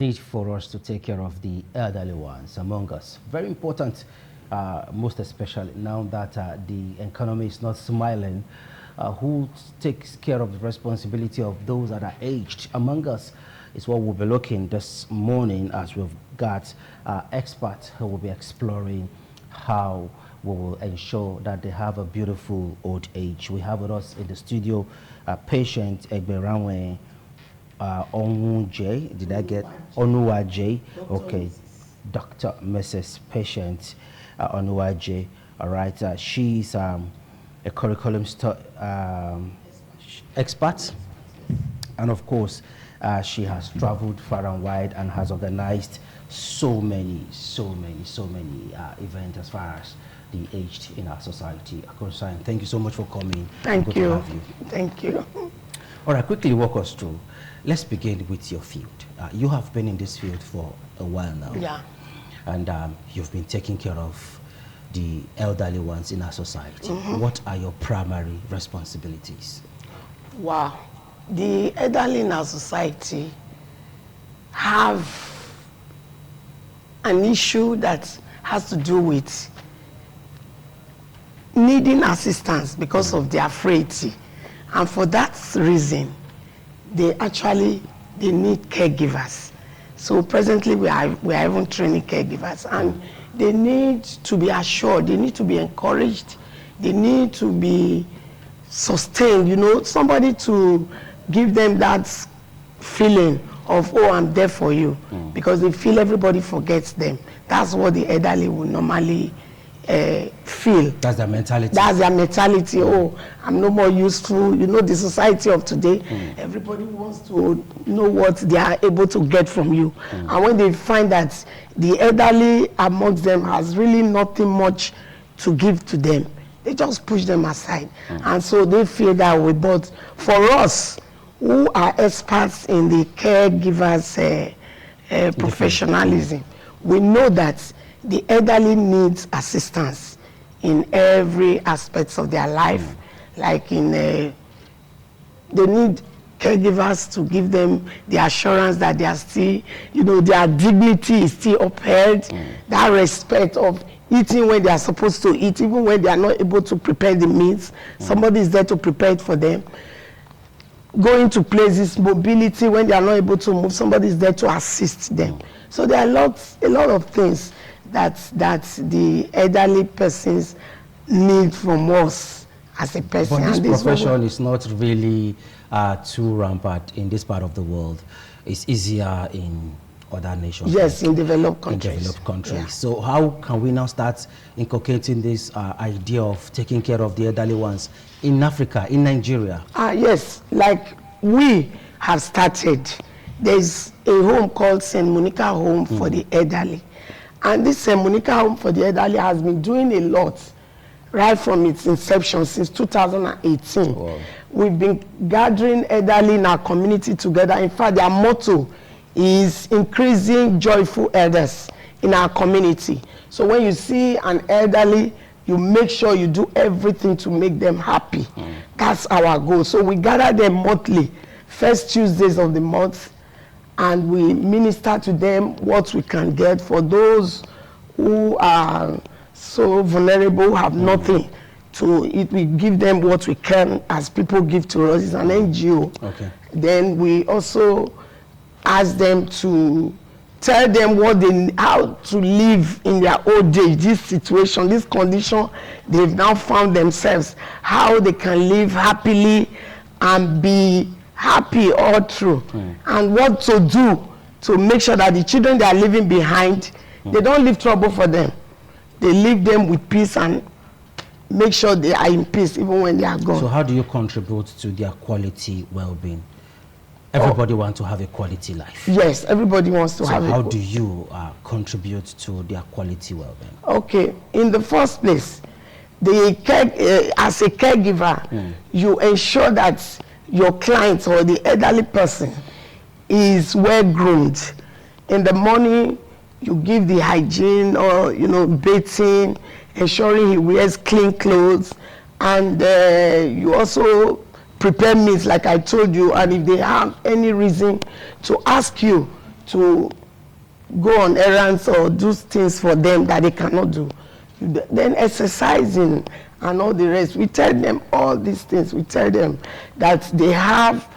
Need for us to take care of the elderly ones among us. Very important, most especially now that the economy is not smiling. Who takes care of the responsibility of those that are aged among us is what we'll be looking this morning, as we've got experts who will be exploring how we will ensure that they have a beautiful old age. We have with us in the studio patient Egberanwe Onwuje. Did I get Onuwaje? Okay, Dr. Mrs. Patient Onuwaje. All right, she's a curriculum expert, and of course, she has traveled far and wide and has organized so many events as far as the aged in our society. Thank you so much for coming. Thank you. Thank you. All right, quickly walk us through. Let's begin with your field. You have been in this field for a while now. Yeah. And you've been taking care of the elderly ones in our society. What are your primary responsibilities? Wow. The elderly in our society have an issue that has to do with needing assistance because of their frailty. And for that reason, they need caregivers. So presently we are even training caregivers, and they need to be assured, they need to be encouraged, they need to be sustained, you know, somebody to give them that feeling of, oh, I'm there for you, because they feel everybody forgets them. That's what the elderly will normally feel. That's their mentality. That's their mentality. Oh, I'm no more useful. You know, the society of today, everybody wants to know what they are able to get from you. And when they find that the elderly amongst them has really nothing much to give to them, they just push them aside. And so they feel that way. But for us, who are experts in the caregivers' professionalism, we know that the elderly needs assistance in every aspect of their life. Like they need caregivers to give them the assurance that they are still, you know, their dignity is still upheld, that respect of eating when they are supposed to eat, even when they are not able to prepare the meals. Somebody is there to prepare it for them. Going to places, mobility, when they are not able to move, somebody is there to assist them. So there are a lot of things that the elderly persons need from us as a person. But this profession is not really too rampant in this part of the world. It's easier in other nations. Yes, in developed countries. In developed countries. Yeah. So how can we now start inculcating this idea of taking care of the elderly ones in Africa, in Nigeria? Yes, like we have started. There's a home called St. Monica Home for the Elderly. And this St. Monica Home for the Elderly has been doing a lot right from its inception since 2018. Wow. We've been gathering elderly in our community together. In fact, their motto is increasing joyful elders in our community. So when you see an elderly, you make sure you do everything to make them happy. That's our goal. So we gather them monthly, first Tuesdays of the month, and we minister to them what we can get for those who are so vulnerable, who have nothing to eat. We give them what we can as people give to us. It's an NGO. Okay. Then we also ask them to tell them how to live in their old age, this situation, this condition they've now found themselves, how they can live happily and be happy all through, and what to do to make sure that the children they are leaving behind, they don't leave trouble for them. They leave them with peace and make sure they are in peace even when they are gone. So how do you contribute to their quality well-being? Everybody wants to have a quality life. Yes, everybody wants to have. So how do you contribute to their quality well-being? Okay, in the first place, as a caregiver, you ensure that your client or the elderly person is well groomed. In the morning, you give the hygiene or, you know, bathing, ensuring he wears clean clothes, and you also prepare meals like I told you, and if they have any reason to ask you to go on errands or do things for them that they cannot do. Then exercising and all the rest. We tell them all these things. We tell them that they have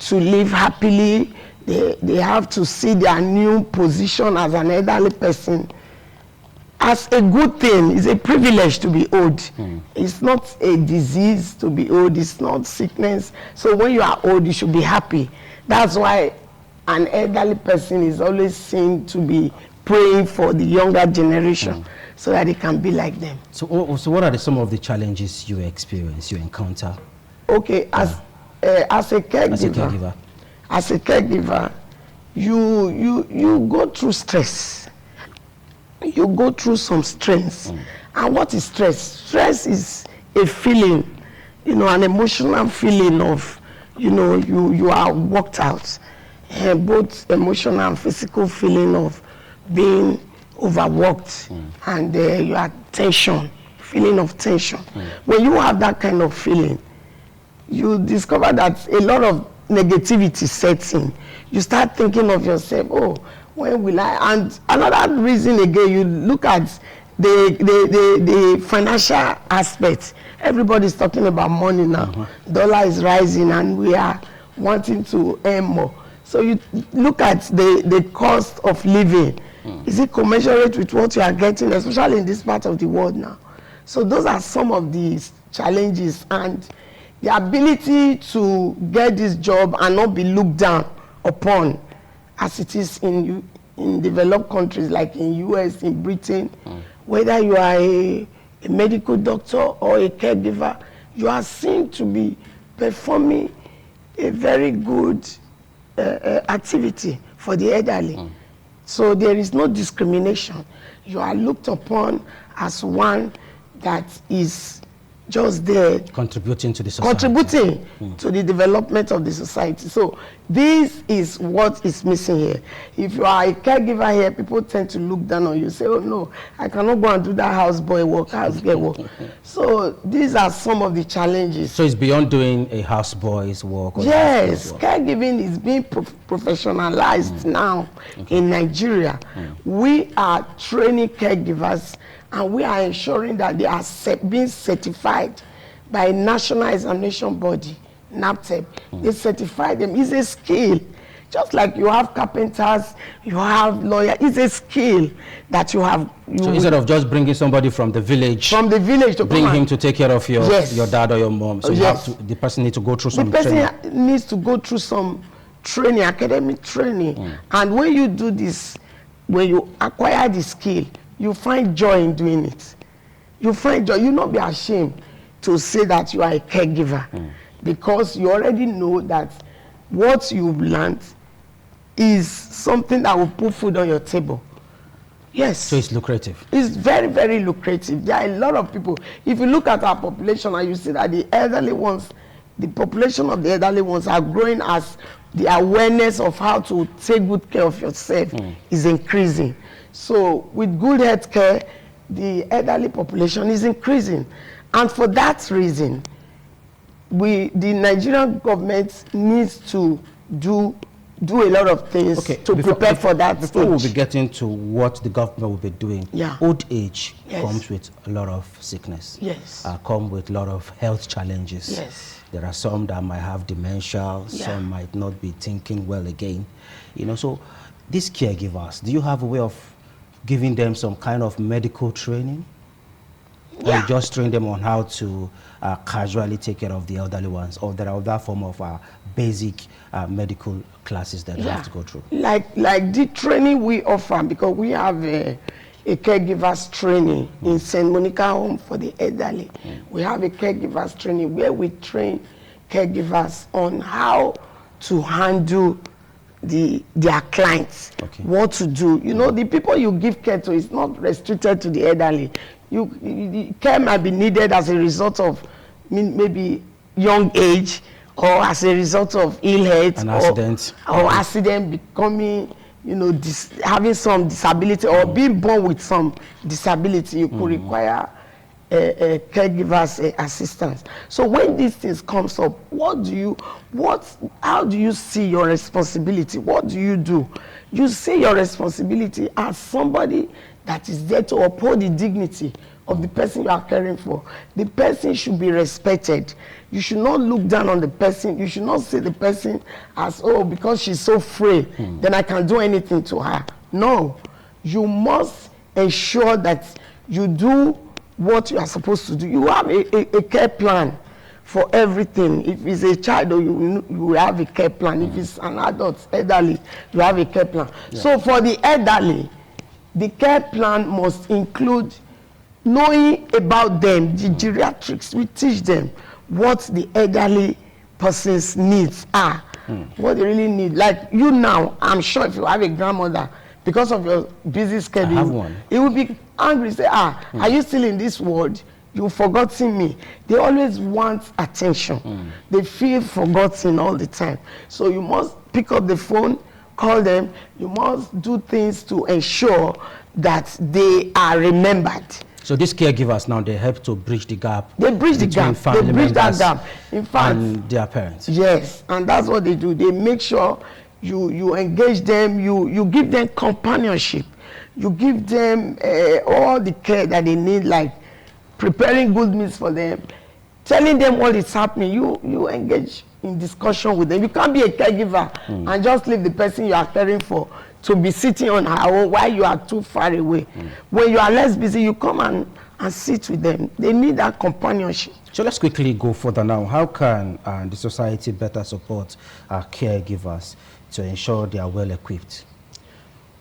to live happily. They have to see their new position as an elderly person as a good thing. It's a privilege to be old. It's not a disease to be old. It's not sickness. So when you are old, you should be happy. That's why an elderly person is always seen to be praying for the younger generation so that they can be like them. So what are some of the challenges you experience, you encounter? Okay, as a caregiver, you go through stress. You go through some strains. And what is stress? Stress is a feeling, an emotional feeling of, you are worked out. Both emotional and physical feeling of being overworked and your feeling of tension. When you have that kind of feeling, you discover that a lot of negativity sets in. You start thinking of yourself, oh, when will I? And another reason again, you look at the financial aspect. Everybody's talking about money now. Dollar is rising and we are wanting to earn more. So you look at the cost of living. Is it commensurate with what you are getting, especially in this part of the world now? So those are some of the challenges, and the ability to get this job and not be looked down upon as it is in developed countries like in US, in Britain. Whether you are a medical doctor or a caregiver, you are seen to be performing a very good activity for the elderly. So there is no discrimination. You are looked upon as one that is just there contributing to the society, to the development of the society. So this is what is missing here. If you are a caregiver here, people tend to look down on you, say, oh no, I cannot go and do that houseboy work, housegirl work. So these are some of the challenges. So it's beyond doing a houseboy's work? Or yes, caregiving is being professionalized now in Nigeria. We are training caregivers, and we are ensuring that they are being certified by a national examination body, NAPTEP. They certify them. It's a skill. Just like you have carpenters, you have lawyers, it's a skill that you have. So instead of just bringing somebody from the village to bring him to take care of your dad or your mom, so the person needs to go through some training. The person needs to go through some training, academic training. And when you do this, when you acquire the skill, you find joy in doing it. You find joy. You not be ashamed to say that you are a caregiver because you already know that what you've learned is something that will put food on your table. Yes. So it's lucrative. It's very, very lucrative. There are a lot of people. If you look at our population and you see that the elderly ones, the population of the elderly ones are growing as the awareness of how to take good care of yourself is increasing. So with good health care, the elderly population is increasing. And for that reason, the Nigerian government needs to do a lot of things to prepare for that stage. Before we'll be getting to what the government will be doing, old age comes with a lot of sickness. Yes. Come with a lot of health challenges. Yes. There are some that might have dementia, some might not be thinking well again. So these caregivers, do you have a way of giving them some kind of medical training? Or you just train them on how to casually take care of the elderly ones, or there are other form of basic medical classes that you have to go through? Like the training we offer, because we have a caregivers training in St. Monica Home for the Elderly. We have a caregivers training where we train caregivers on how to handle their clients, what to do. The people you give care to is not restricted to the elderly. Care might be needed as a result of maybe young age, or as a result of ill health, or accident, becoming, having some disability, or being born with some disability. You could require caregivers assistance. So when these things comes up, how do you see your responsibility? What do? You see your responsibility as somebody that is there to uphold the dignity of the person you are caring for. The person should be respected. You should not look down on the person. You should not see the person as, oh, because she's so frail, then I can do anything to her. No, you must ensure that you do what you are supposed to do. You have a care plan for everything. If it's a child, you have a care plan. If it's an adult, elderly, you have a care plan. Yeah. So for the elderly, the care plan must include knowing about them, the geriatrics. We teach them what the elderly person's needs are, what they really need. Like you now, I'm sure if you have a grandmother, because of your busy schedule, I have one. It will be angry, say, are you still in this world? You've forgotten me. They always want attention. They feel forgotten all the time. So you must pick up the phone, call them. You must do things to ensure that they are remembered. So these caregivers now, they help to bridge the gap. They bridge the gap. They bridge that gap. In fact, and their parents. Yes, and that's what they do. They make sure you engage them. You give them companionship. You give them all the care that they need, like preparing good meals for them, telling them what is happening. You engage in discussion with them. You can't be a caregiver and just leave the person you are caring for to be sitting on her own while you are too far away. When you are less busy, you come and sit with them. They need that companionship. So let's quickly go further now. How can the society better support our caregivers to ensure they are well equipped?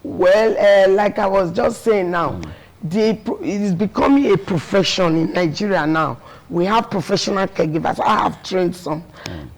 Well, like I was just saying now, it is becoming a profession in Nigeria now. We have professional caregivers. I have trained some.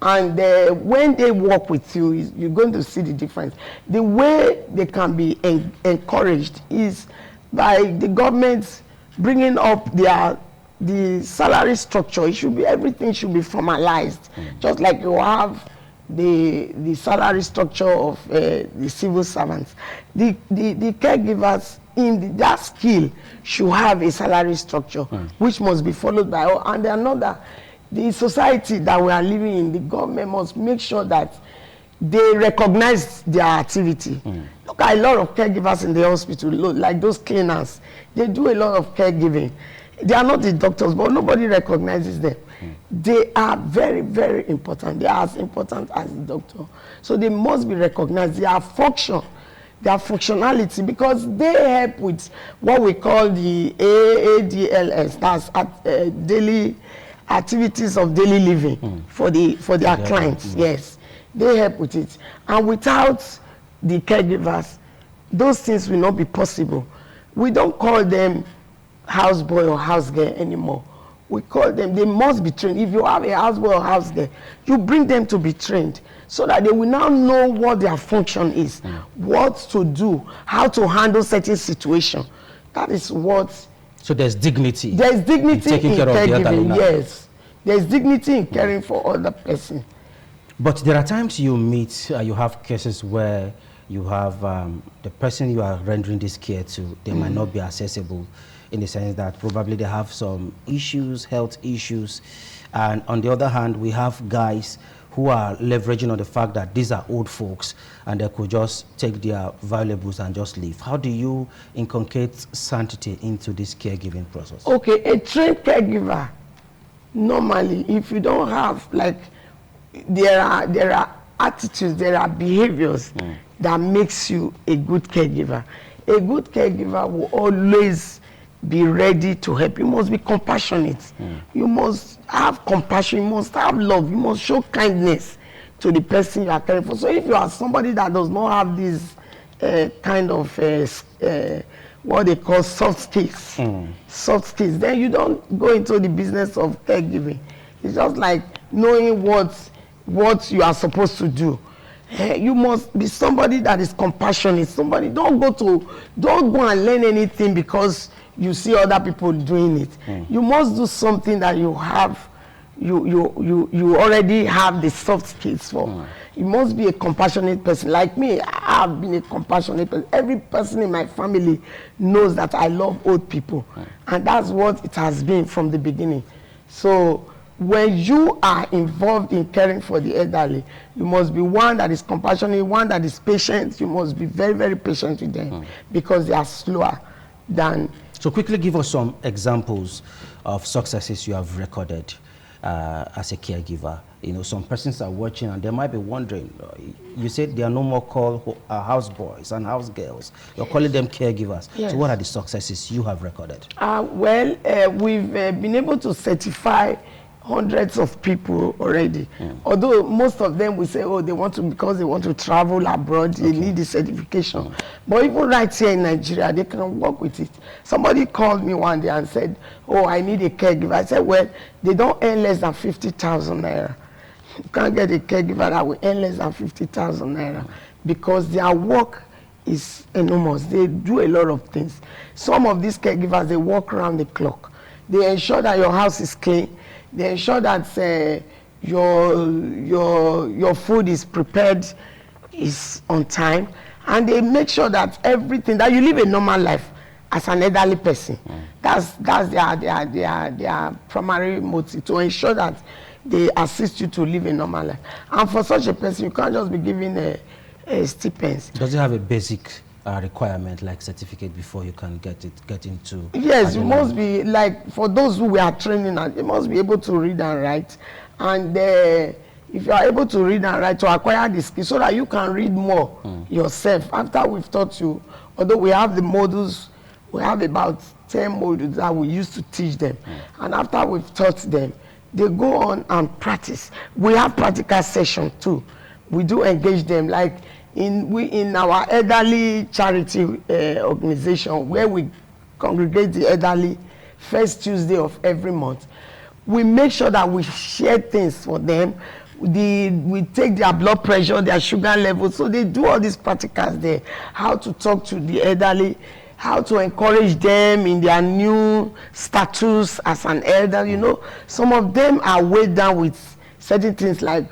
And when they work with you, you're going to see the difference. The way they can be encouraged is by the government bringing up the salary structure. Everything should be formalized. Just like you have the salary structure of the civil servants. The caregivers in that skill should have a salary structure, which must be followed by all. And another, the society that we are living in, the government must make sure that they recognize their activity. Look at a lot of caregivers in the hospital, like those cleaners. They do a lot of caregiving. They are not the doctors, but nobody recognizes them. They are very, very important. They are as important as the doctor. So they must be recognized. Their function, their functionality, because they help with what we call the AADLS, that's daily activities of daily living for their clients. Yes, they help with it. And without the caregivers, those things will not be possible. We don't call them houseboy or housegirl anymore. We call them, they must be trained. If you have a houseboy or housegirl, you bring them to be trained so that they will now know what their function is, what to do, how to handle certain situations. That is what. So there's dignity. There's dignity in caregiving, yes. There's dignity in caring for other person. But there are times you meet, you have cases where you have the person you are rendering this care to, they might not be accessible, in the sense that probably they have some issues, health issues. And on the other hand, we have guys who are leveraging on the fact that these are old folks and they could just take their valuables and just leave. How do you inculcate sanctity into this caregiving process? Okay, a trained caregiver, normally, if you don't have, like, there are attitudes, there are behaviors that makes you a good caregiver. A good caregiver will always be ready to help. You must be compassionate. You must have compassion. You must have love. You must show kindness to the person you are caring for. So if you are somebody that does not have this kind of what they call soft skills, then you don't go into the business of caregiving. It's just like knowing what you are supposed to do. You must be somebody that is compassionate. Somebody, don't go and learn anything because you see other people doing it. You must do something that you have you already have the soft skills for. You must be a compassionate person. Like me, I have been a compassionate person. Every person in my family knows that I love old people. And that's what it has been from the beginning. So when you are involved in caring for the elderly, you must be one that is compassionate, one that is patient. You must be very, very patient with them because they are slower than... So quickly give us some examples of successes you have recorded as a caregiver. You know, some persons are watching and they might be wondering, you said they are no more called houseboys and house girls. You're calling them caregivers. Yes. So what are the successes you have recorded? We've been able to certify hundreds of people already. Although most of them will say, oh, they want to, because they want to travel abroad, they need the certification. But even right here in Nigeria, they can work with it. Somebody called me one day and said, oh, I need a caregiver. I said, well, they don't earn less than 50,000 naira. You can't get a caregiver that will earn less than 50,000 naira because their work is enormous. They do a lot of things. Some of these caregivers, they work around the clock. They ensure that your house is clean. They ensure that your food is prepared, is on time, and they make sure that everything, that you live a normal life as an elderly person. That's their primary motive, to ensure that they assist you to live a normal life. And for such a person, you can't just be giving a stipend. Does it have a basic requirement like certificate before you can get into? Yes, you must be, like, for those who we are training, you must be able to read and write. And if you are able to read and write, to acquire the skill so that you can read more yourself. After we've taught you, although we have the modules, we have about 10 modules that we used to teach them. And after we've taught them, they go on and practice. We have practical sessions too. We do engage them, like in our elderly charity organization, where we congregate the elderly first Tuesday of every month. We make sure that we share things for them. We take their blood pressure, their sugar level. So they do all these practicals there. How to talk to the elderly, how to encourage them in their new status as an elder. You know, some of them are weighed down with certain things like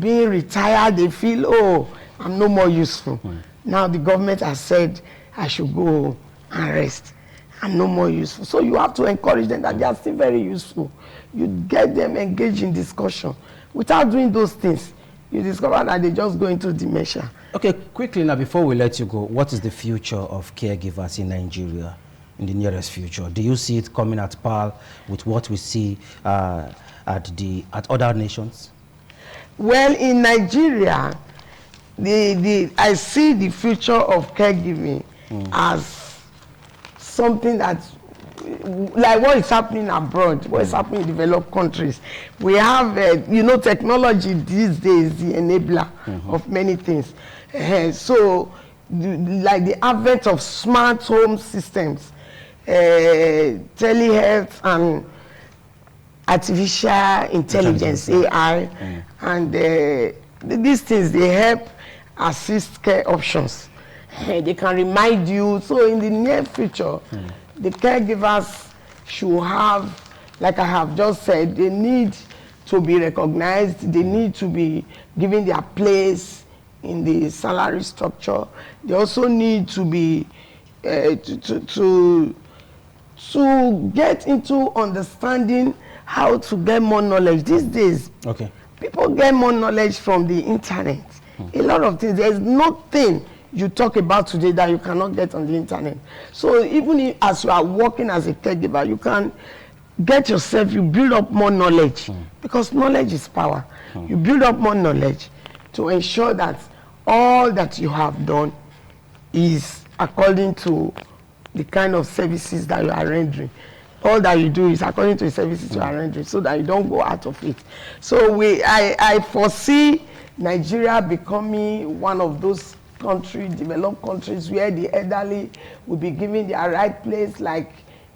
being retired. They feel, oh, I'm no more useful. Now the government has said I should go and rest. I'm no more useful. So you have to encourage them that they are still very useful. You get them engaged in discussion. Without doing those things, you discover that they just go into dementia. Okay, quickly now, before we let you go, what is the future of caregivers in Nigeria in the nearest future? Do you see it coming at par with what we see at other nations? Well, in Nigeria, I see the future of caregiving as something that, like what is happening abroad, what is happening in developed countries. We have, technology these days, the enabler of many things. So, like the advent of smart home systems, telehealth and artificial intelligence, AI, and these things, they help assist care options. They can remind you. So in the near future, the caregivers should have, like I have just said, they need to be recognized. They need to be given their place in the salary structure. They also need to be to get into understanding how to get more knowledge. These days, people get more knowledge from the internet. A lot of things. There's nothing you talk about today that you cannot get on the internet. So even as you are working as a caregiver, you can get yourself, you build up more knowledge, because knowledge is power. You build up more knowledge to ensure that all that you have done is according to the kind of services that you are rendering. All that you do is according to the services you are rendering, so that you don't go out of it. So I foresee Nigeria becoming one of those developed countries where the elderly will be given their right place, like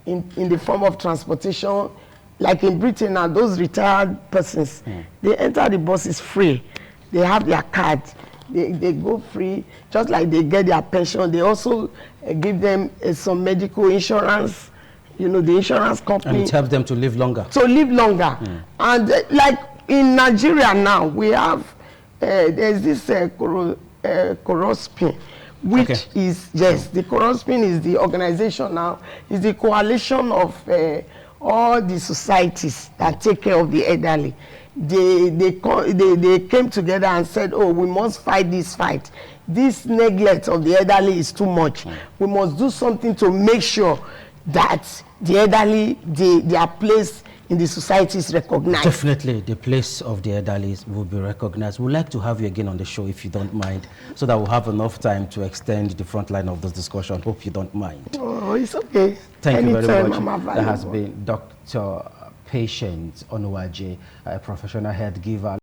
in the form of transportation. Like in Britain now, those retired persons, they enter the buses free. They have their card. They go free, just like they get their pension. They also give them some medical insurance, you know, the insurance company. And it helps them to live longer. To live longer. And like in Nigeria now, we have, there's this Corospin, which is, yes, the Corospin is the organization now, is the coalition of all the societies that take care of the elderly. They came together and said, oh, we must fight this fight. This neglect of the elderly is too much. We must do something to make sure that the elderly, their place in the society is recognized. Definitely, the place of the elderly will be recognized. We'd like to have you again on the show if you don't mind, so that we'll have enough time to extend the front line of this discussion. Hope you don't mind. Oh, it's okay. Thank you very much. That has been Dr. Patient Onuwaje, a professional health giver.